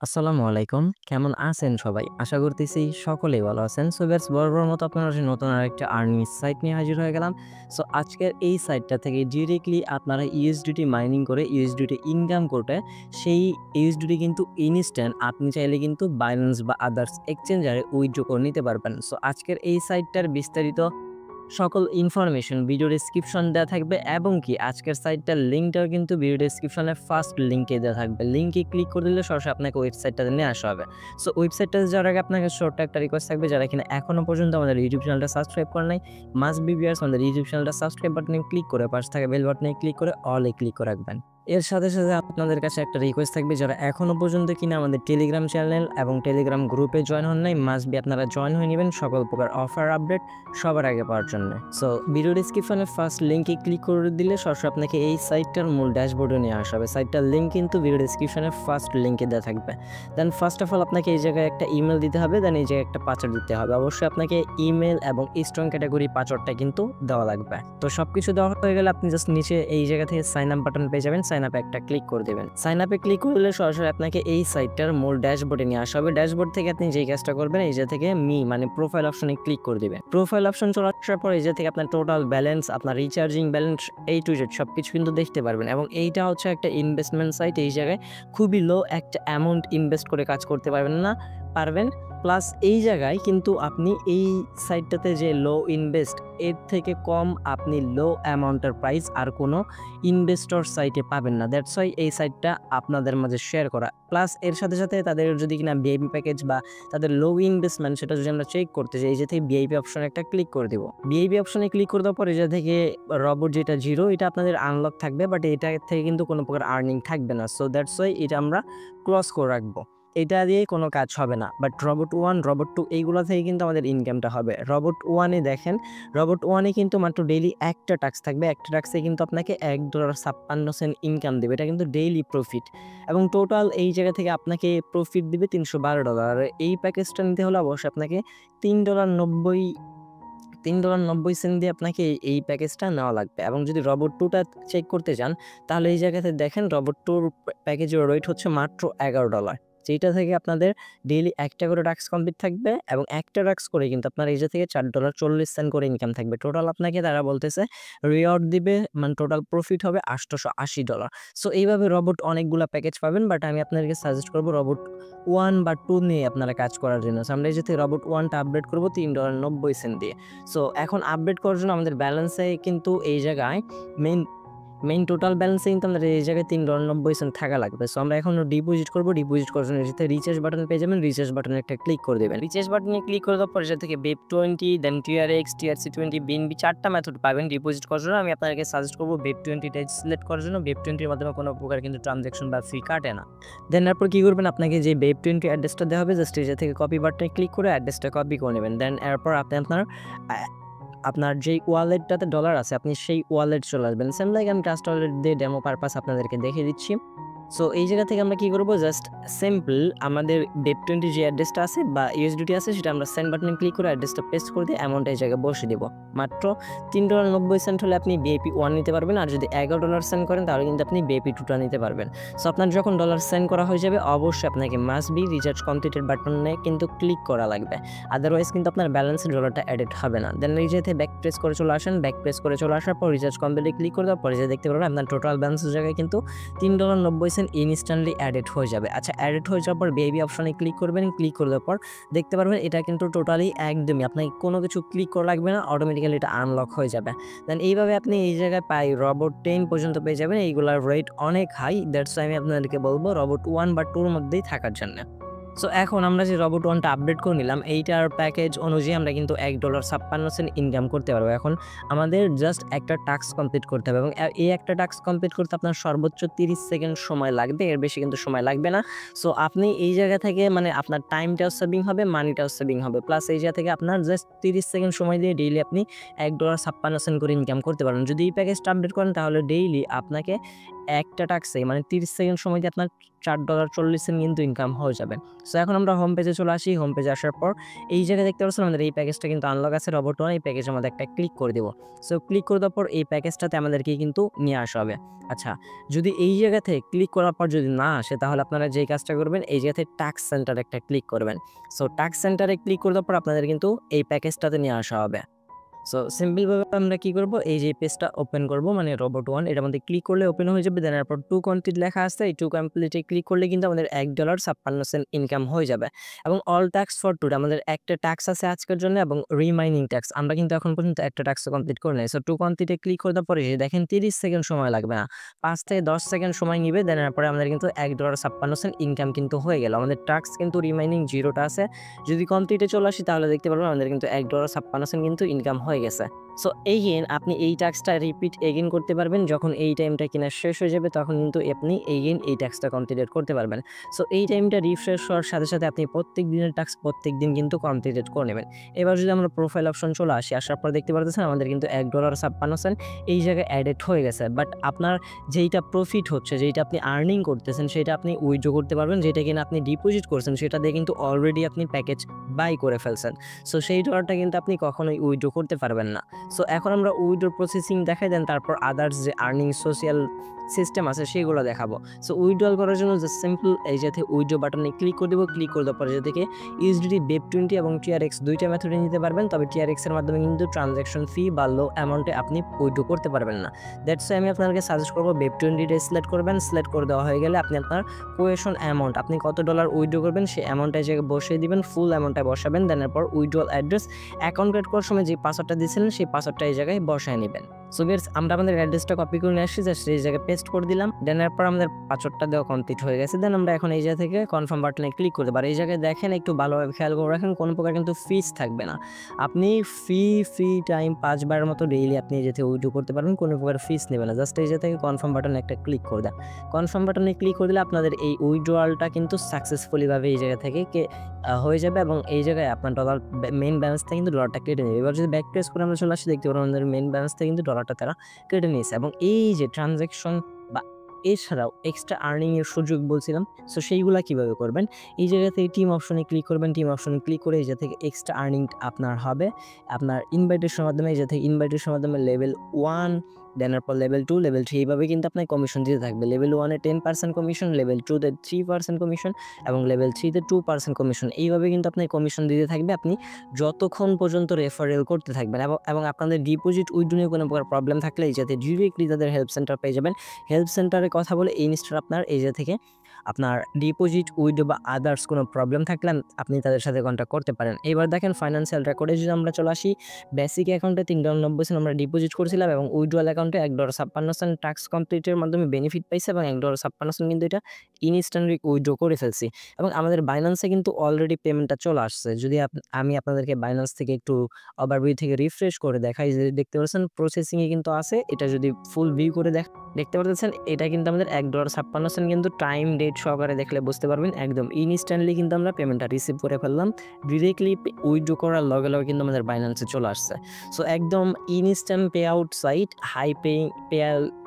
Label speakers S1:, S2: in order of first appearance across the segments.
S1: আসসালামু আলাইকুম। কেমন আছেন সবাই? আশা করতেছি সকলেই ভালো আছেন। সো গাইস বরাবরের মতো আপনার কাছে নতুন আরেকটা আর্নিং সাইট নিয়ে হাজির হয়ে গেলাম। সো আজকের এই সাইটটা থেকে ডিরেক্টলি আপনারা ইউএসডিটি মাইনিং করে ইউএসডিটি ইনকাম করে সেই ইউএসডিটি কিন্তু ইনস্ট্যান্ট আপনি চাইলে কিন্তু Binance বা আদার্স এক্সচেঞ্জারে উইথড্র করে নিতে পারবেন। সো আজকের এই সাইটটার বিস্তারিত সকল ইনফরমেশন ভিডিও ডেসক্রিপশন দেওয়া থাকবে এবং কি আজকের সাইটটার লিঙ্কটাও কিন্তু ভিডিও ডেসক্রিপশনের ফার্স্ট লিঙ্কে দেওয়া থাকবে। লিঙ্কে ক্লিক করে দিলে সরাসরি আপনাকে ওয়েবসাইটটাতে নিয়ে আসা হবে। সো ওয়েবসাইটটাতে যাওয়ার আগে আপনাকে ছোট্ট একটা রিকোয়েস্ট থাকবে, যারা কিনা এখনো পর্যন্ত আমাদের ইউটিউব চ্যানেলটা সাবস্ক্রাইব করে নাই, মাস্ট বি ভিউয়ার্স আমাদের ইউটিউব চ্যানেলটা সাবস্ক্রাইব বাটনে ক্লিক করে পাশে থাকা বেল বাটনে ক্লিক করে অলে ক্লিক করে রাখবেন। এর সাথে সাথে আপনাদের কাছে একটা রিকোয়েস্ট থাকবে, যারা এখনো পর্যন্ত কিনা আমাদের টেলিগ্রাম চ্যানেল এবং টেলিগ্রাম গ্রুপে জয়েন হন নাই, মাস্ট বি আপনারা জয়েন হয়ে নেবেন সকল প্রকার অফার আপডেট সবার আগে পাওয়ার জন্য। সো ভিডিও ডেসক্রিপশনের ফার্স্ট লিঙ্কে ক্লিক করে দিলে সরাসরি আপনাকে এই সাইটটার মূল ড্যাশবোর্ডে নিয়ে আসা হবে। সাইটটার লিঙ্ক কিন্তু ভিডিও ডেসক্রিপশনের ফার্স্ট লিঙ্কে দেওয়া থাকবে। দেন ফার্স্ট অফ অল আপনাকে এই জায়গায় একটা ইমেল দিতে হবে, দেন এই জায়গায় একটা পাসওয়ার্ড দিতে হবে। অবশ্যই আপনাকে ইমেল এবং স্ট্রং ক্যাটাগরি পাসওয়ার্ডটা কিন্তু দেওয়া লাগবে। তো সবকিছু দেওয়া হয়ে গেলে আপনি জাস্ট নিচে এই জায়গা থেকে সাইন আপ বাটন পেয়ে যাবেন। সাইন আপে একটা ক্লিক করে দেবেন। সাইন আপে ক্লিক করলে সরাসরি আপনাকে এই সাইটটার মূল ড্যাশবোর্ডে নিয়ে আসা হবে। ড্যাশবোর্ড থেকে আপনি যেই কাজটা করবেন, এই জায়গা থেকে মানে প্রোফাইল অপশনে ক্লিক করে দিবেন। প্রোফাইল অপশন চলে আসার পর এই জায়গা থেকে আপনার টোটাল ব্যালেন্স, আপনার recharging balance A to Z সবকিছু কিন্তু দেখতে পারবেন। এবং এইটা হচ্ছে একটা ইনভেস্টমেন্ট সাইট। এই জায়গায় খুবই লো একটা অ্যামাউন্ট ইনভেস্ট করে কাজ করতে পারবেন। প্লাস এই জায়গায় কিন্তু আপনি এই সাইটটাতে যে লো ইনভেস্ট, এর থেকে কম আপনি লো অ্যামাউন্টের প্রাইস আর কোনো ইনভেস্টর সাইটে পাবেন না। দ্যাটস ওয়াই এই সাইটটা আপনাদের মাঝে শেয়ার করা। প্লাস এর সাথে সাথে তাদের যদি কিনা ভিআইপি প্যাকেজ বা তাদের লো ইনভেস্টমেন্ট সেটা যদি আমরা চেক করতে চাই, এই যে থেকে ভিআইপি অপশনে একটা ক্লিক করে দিব। ভিআইপি অপশনে ক্লিক করে দেওয়ার পর এই যে থেকে রবট যেটা 0 এটা আপনাদের আনলক থাকবে, বাট এটা থেকে কিন্তু কোনো প্রকার আর্নিং থাকবে না। সো দ্যাটস ওয়াই এটা আমরা ক্লোজ করে রাখবো। এটা দিয়ে কোনো কাজ হবে না। বাট রবট 1, রবট 2 এইগুলো থেকে কিন্তু আমাদের ইনকামটা হবে। রবট 1 এ দেখেন, রবট 1 এ কিন্তু মাত্র ডেইলি একটা টাস্ক থাকবে। একটা টাস্কে কিন্তু আপনাকে $1.56 ইনকাম দেবে। এটা কিন্তু ডেইলি প্রফিট এবং টোটাল এই জায়গা থেকে আপনাকে প্রফিট দিবে $312। আর এই প্যাকেজটা নিতে হলে অবশ্যই আপনাকে $3.90 $3.90 দিয়ে আপনাকে এই প্যাকেজটা নেওয়া লাগবে। এবং যদি রবট 2টা চেক করতে চান, তাহলে এই জায়গাতে দেখেন রবট 2 প্যাকেজের রেট হচ্ছে মাত্র $11, যেটা থেকে আপনাদের ডেইলি একটা করে টাস্ক কমপ্লিট থাকবে এবং একটা টাস্ক করে কিন্তু আপনার এই যে থেকে $4.40 করে ইনকাম থাকবে। টোটাল আপনাকে তারা বলতেছে রিওয়ার্ড দিবে, মানে টোটাল প্রফিট হবে $880। সো এইভাবে রবট অনেকগুলা প্যাকেজ পাবেন, বাট আমি আপনাদেরকে সাজেস্ট করবো রবট 1 বা 2 নিয়ে আপনারা কাজ করার জন্য। সো আমরা এই যে থেকে রবট 1টা আপডেট করবো $3.90 দিয়ে। সো এখন আপডেট করার জন্য আমাদের ব্যালেন্সে কিন্তু এই জায়গায় মেইন টোটাল ব্যালেন্সে কিন্তু আমাদের এই জায়গায় $3.90 থাকা লাগবে। সো আমরা এখন ডিপোজিট করবো। ডিপোজিট করার জন্য এটাতে রিচার্জ বাটন পেয়ে যাবেন। রিচার্জ বাটনে একটা ক্লিক করে দেবেন। রিচার্জ বাটনে ক্লিক করে দেওয়ার পর এটা থেকে BEP20, দেন TRX, TRC20, BNB 4টা মেথড পাবেন ডিপোজিট করার জন্য। আমি আপনাদেরকে সাজেস্ট করবো BEP20টা সিলেক্ট করার জন্য। BEP20 এর মাধ্যমে কোনো প্রকার কিন্তু ট্রানজ্যাকশন বা ফি কাটে না। দেন এরপর কি করবেন, আপনাকে যে BEP20 অ্যাড্রেসটা দেওয়া হবে, জাস্ট এটা থেকে কপি বাটনে ক্লিক করে অ্যাড্রেসটা কপি করে নেবেন। দেন এরপর আপনি আপনার যেই ওয়ালেটটাতে ডলার আছে আপনি সেই ওয়ালেট চলে আসবেন। সেম লাইক আমি ট্রাস্ট ওয়ালেট দিয়ে ডেমো পারপাস আপনাদেরকে দেখিয়ে দিচ্ছি। সো এই জায়গা থেকে আমরা কি করব, জাস্ট সিম্পল আমাদের BEP20 যে অ্যাড্রেসটা আছে বা ইউএসডিটি আছে সেটা আমরা সেন্ড বাটনে ক্লিক করে অ্যাড্রেসটা পেস্ট করে দিয়ে অ্যামাউন্ট এই জায়গায় বসিয়ে দেব। মাত্র $3.90 হলে আপনি BEP1 নিতে পারবেন। আর যদি $11 সেন্ড করেন তাহলে কিন্তু আপনি BEP2টা নিতে পারবেন। সো আপনার যখন ডলার সেন্ড করা হয়ে যাবে অবশ্যই আপনাকে মাস্ট বি রিচার্জ কমপ্লিটেড বাটনে কিন্তু ক্লিক করা লাগবে। আদারওয়াইজ কিন্তু আপনার ব্যালেন্সে ডলারটা অ্যাডেড হবে না। দেন এই যেতে ব্যাক প্রেস করে চলে আসেন। ব্যাক প্রেস করে চলে আসার পর রিচার্জ কমপ্লিটে ক্লিক করে দেওয়ার পরে যে দেখতে পারবেন আপনার টোটাল ব্যালেন্সের জায়গায় কিন্তু $3.90 ইনস্ট্যান্টলি অ্যাডেড হয়ে যাবে। আচ্ছা, অ্যাডেড হয়ে যাওয়ার পর বেবি অপশনে ক্লিক করবেন। ক্লিক করে দেওয়ার পর দেখতে পারবেন এটা কিন্তু টোটালি একদমই আপনাকে কোনো কিছু ক্লিক করা লাগবে না, অটোমেটিক্যালি এটা আনলক হয়ে যাবে। দেন এইভাবে আপনি এই জায়গায় রবট 10 পর্যন্ত পেয়ে যাবেন। এইগুলার রেট অনেক হাই, দ্যাটস আমি আপনাদেরকে বলবো রবট 1 বা 2 মধ্যেই থাকার জন্য। সো এখন আমরা যে রবট 1টা আপডেট করে নিলাম, এইটার প্যাকেজ অনুযায়ী আমরা কিন্তু $1.56 ইনকাম করতে পারবো। এখন আমাদের জাস্ট একটা টাস্ক কমপ্লিট করতে হবে এবং এই একটা টাস্ক কমপ্লিট করতে আপনার সর্বোচ্চ 30 সেকেন্ড সময় লাগবে, এর বেশি কিন্তু সময় লাগবে না। সো আপনি এই জায়গা থেকে মানে আপনার টাইমটাও সেভিং হবে, মানিটাও সেভিং হবে। প্লাস এই জায়গা থেকে আপনার জাস্ট 30 সেকেন্ড সময় দিয়ে ডেইলি আপনি $1.56 করে ইনকাম করতে পারবেন। যদি এই প্যাকেজটা আপডেট করেন তাহলে ডেইলি আপনাকে একটা টাস্কে মানে 30 সেকেন্ড সময় দিয়ে আপনার $4.40 কিন্তু ইনকাম হয়ে যাবে। সো এখন আমরা হোম পেজে চলে আসি। হোম পেজে আসার পর এই জায়গায় দেখতে পাচ্ছেন আমাদের এই প্যাকেজটা কিন্তু আনলক আছে রোবট ওয়ান। এই প্যাকেজের মধ্যে একটা ক্লিক করে দেব। সো ক্লিক করে দেওয়ার পর এই প্যাকেজটাতে আমাদেরকে কিন্তু নিয়ে আসা হবে। আচ্ছা, যদি এই জায়গা থেকে ক্লিক করার পর যদি না আসে তাহলে আপনারা যেই কাজটা করবেন এই জায়গা থেকে টাস্ক সেন্টারে একটা ক্লিক করবেন। সো টাস্ক সেন্টারে ক্লিক করে দেওয়ার পর আপনাদের কিন্তু এই প্যাকেজটাতে নিয়ে আসা হবে। সো সিম্পলভাবে আমরা কি করব, এই যে পেজটা ওপেন করব মানে রোবট ওয়ান, এটার মধ্যে ক্লিক করলে ওপেন হয়ে যাবে। দেন এরপর টু কমপ্লিট লেখা আছে, এই টু কমপ্লিটে ক্লিক করলে কিন্তু আমাদের $1.56 ইনকাম হয়ে যাবে। এবং অল টাস্ক ফর টুডে আমাদের একটা টাস্ক আছে আজকের জন্য এবং রিমাইনিং টাস্ক আমরা কিন্তু এখন পর্যন্ত একটা টাস্ক কমপ্লিট করে নাই। সো টু কমপ্লিটে ক্লিক করে দেওয়ার পরে দেখেন 30 সেকেন্ড সময় লাগবে না, 5 থেকে 10 সেকেন্ড সময় নিবে। দেন এরপরে আমাদের কিন্তু $1.56 ইনকাম কিন্তু হয়ে গেল। আমাদের টাস্ক কিন্তু রিমাইনিং 0টা আছে। যদি কমপ্লিটে চলে আসি তাহলে দেখতে পারবেন আমাদের কিন্তু $1.56 কিন্তু ইনকাম হয়ে গেছে। সো এগেইন আপনি এই টাস্কটা রিপিট এগেইন করতে পারবেন। যখন এই টাইমটা কিনা শেষ হয়ে যাবে তখন কিন্তু আপনি এগেইন এই টাস্কটা কমপ্লিট করতে পারবেন। সো এই টাইমটা রিফ্রেশ হওয়ার সাথে সাথে আপনি প্রত্যেক দিনের টাস্ক প্রত্যেক দিন কিন্তু কমপ্লিট করে নেবেন। এবার যদি আমরা প্রোফাইল অপশন চলে আসি, আসার পর দেখতে পারতেছেন আমাদের কিন্তু $1.56 এই জায়গায় অ্যাডেড হয়ে গেছে। বাট আপনার যেইটা প্রফিট হচ্ছে, যেইটা আপনি আর্নিং করতেছেন সেটা আপনি উইথড্র করতে পারবেন। যেটা কিনা আপনি ডিপোজিট করছেন সেটা দিয়ে কিন্তু অলরেডি আপনি প্যাকেজ বাই করে ফেলছেন। সো সেই ডলারটা কিন্তু আপনি কখনোই উইথড্র করতে পারবেন না। সো এখন আমরা উইথড্র প্রসেসিং দেখাই, দেন তারপর আদার্স যে আর্নিং সোশ্যাল সিস্টেম আছে সেগুলো দেখাবো। সো উইথড্রল করার জন্য যে সিম্পল এই যে উইথড্র বাটনে ক্লিক করে দেবো। ক্লিক করে দেওয়ার পরে যে থেকে ইউএসডিটি BEP20 এবং TRX দুইটা মেথডে নিতে পারবেন। তবে TRX এর মাধ্যমে কিন্তু ট্রানজ্যাকশন ফি বা লো অ্যামাউন্টে আপনি উইথড্র করতে পারবেন না। দ্যাটস আমি আপনাকে সাজেস্ট করবো BEP20 সিলেক্ট করবেন। সিলেক্ট করে দেওয়া হয়ে গেলে আপনি আপনার কোয়েশন অ্যামাউন্ট আপনি কত ডলার উইথড্র করবেন সেই অ্যামাউন্টটা জায়গায় বসিয়ে দিবেন, ফুল অ্যামাউন্টটা বসাবেন। দেন এরপর উইথড্রল অ্যাড্রেস অ্যাকাউন্ট ক্রিয়েট করার সময় যে পাসওয়ার্ডটা দিয়েছিলেন সেই পাসওয়ার্ডটা এই জায়গায় বসায় নেবেন। সো গাইস আমরা আমাদের অ্যাড্রেসটা কপি করে নিয়ে আসছি, জাস্ট এই জায়গায় পেস্ট করে দিলাম। দেন এরপর আমাদের পাসওয়ার্ডটা দেওয়া কমপ্লিট হয়ে গেছে। দেন আমরা এখন এই জায়গা থেকে কনফার্ম বাটনে ক্লিক করতে পারি। এই জায়গায় দেখেন একটু ভালোভাবে খেয়াল করে রাখেন, কোনো প্রকার কিন্তু ফিস থাকবে না। আপনি ফ্রি টাইম 5 বারের মতো ডেইলি আপনি এই জায়গা থেকে উইথড্র করতে পারবেন, কোনো প্রকার ফিস নেবে না। জাস্ট এই জায়গা থেকে কনফার্ম বাটনে একটা ক্লিক করে দেন। কনফার্ম বাটনে ক্লিক করে দিলে আপনাদের এই উইথড্রয়ালটা কিন্তু সাকসেসফুলি ভাবে এই জায়গা থেকে হয়ে যাবে এবং এই জায়গায় আপনার ডলার মেইন ব্যালেন্স থেকে কিন্তু ডলারটা কেটে নেবে। এবার যদি ব্যাক প্রেস করে আমরা চলে আসি দেখতে পারবো আমাদের মেইন ব্যালেন্স থেকে কিন্তু ডলারটা তারা কেটে নিয়েছে। এবং এই যে ট্রানজ্যাকশন বা এছাড়াও এক্সট্রা আর্নিং এর সুযোগ বলছিলাম, সো সেইগুলা কিভাবে করবেন, এই জায়গা থেকে টিম অপশনে ক্লিক করবেন। টিম অপশনে ক্লিক করে এই জায়গা থেকে এক্সট্রা আর্নিং আপনার হবে আপনার ইনভাইটেশনের মাধ্যমে। এই জায়গা থেকে ইনভাইটেশনের মাধ্যমে লেভেল 1 দেন এরপর লেভেল 2 লেভেল 3 এইভাবে কিন্তু আপনার কমিশন দিতে থাকবে। লেভেল 1 এ 10% কমিশন, লেভেল 2 তে 3% কমিশন এবং লেভেল 3 তে 2% কমিশন। এইভাবে কিন্তু আপনার কমিশন দিতে থাকবে আপনি যতক্ষণ পর্যন্ত রেফারেল করতে থাকবেন। এবং আপনাদের ডিপোজিট উইথড্র নিয়ে কোনো প্রকার প্রবলেম থাকলে এই জায়গাতে ডিরেক্টলি তাদের হেল্প সেন্টার পেয়ে যাবেন। হেল্প সেন্টারে কথা বলে এই জিনিসটা আপনার এই জায়গা থেকে আপনার ডিপোজিট উইথড্র বা আদার্স কোনো প্রবলেম থাকলে আপনি তাদের সাথে কন্ট্যাক্ট করতে পারেন। এবার দেখেন ফাইন্যান্সিয়াল রেকর্ডে যদি আমরা চলে আসি, বেসিক অ্যাকাউন্টে $3.90 আমরা ডিপোজিট করেছিলাম এবং উইথড্রয়াল অ্যাকাউন্টে $1.56 টাস্ক কমপ্লিটের মাধ্যমে বেনিফিট পাইছে এবং $1.56 কিন্তু এটা ইনস্ট্যান্টলি উইথড্র করে ফেলছি। এবং আমাদের বাইন্যান্সে কিন্তু অলরেডি পেমেন্টটা চলে আসছে। যদি আমি আপনাদেরকে বাইন্যান্স থেকে একটু ওভারভিউ থেকে রিফ্রেশ করে দেখাই, যে দেখতে পাচ্ছেন প্রসেসিংয়ে কিন্তু আছে। এটা যদি ফুল ভিউ করে দেখতে পাচ্ছেন এটা কিন্তু আমাদের $1.56 কিন্তু টাইম ডেট সহকারে দেখলে বুঝতে পারবেন একদম ইনস্ট্যান্টলি কিন্তু আমরা পেমেন্টটা রিসিভ করে ফেললাম। ডিরেক্টলি উইথড্র করার লগে লগে কিন্তু আমাদের বাইন্যান্সে চলে আসছে। সো একদম instant payout site, high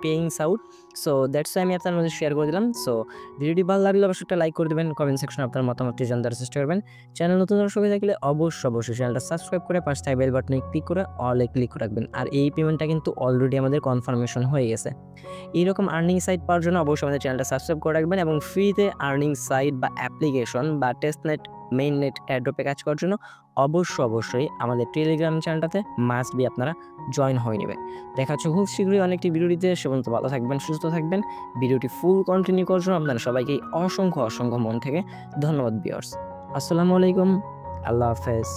S1: paying site. So that's আমি আপনার মধ্যে শেয়ার করে দিলাম। সো ভিডিওটি ভালো লাগলে অবশ্যই একটা লাইক করে দেবেন, কমেন্ট সেকশনে আপনার মতামতটি জানার চেষ্টা করবেন। চ্যানেল নতুন দর্শক হয়ে থাকলে অবশ্যই চ্যানেলটা সাবস্ক্রাইব করে পাশে থাকা বেল বাটনে ক্লিক করে অলে ক্লিক করে রাখবেন। আর এই পেমেন্টটা কিন্তু অলরেডি আমাদের কনফার্মেশন হয়ে গেছে। এইরকম আর্নিং সাইট পাওয়ার জন্য অবশ্যই আমাদের চ্যানেলটা সাবস্ক্রাইব করে রাখবেন এবং ফ্রিতে আর্নিং সাইট বা অ্যাপ্লিকেশন বা টেস্টনেট মেইননেট এয়ারড্রপে কাজ করার জন্য অবশ্যই আমাদের টেলিগ্রাম চ্যানেলটাতে মাস্ট বি আপনারা জয়েন হয়ে নেবেন। দেখা হচ্ছে খুব শীঘ্রই অনেকটি ভিডিওটিতে। সে পর্যন্ত ভালো থাকবেন, সুস্থ থাকবেন। ভিডিওটি ফুল কন্টিনিউ করার জন্য আপনারা সবাইকে অসংখ্য মন থেকে ধন্যবাদ ভিউয়ার্স। আসসালামু আলাইকুম, আল্লাহ হাফেজ।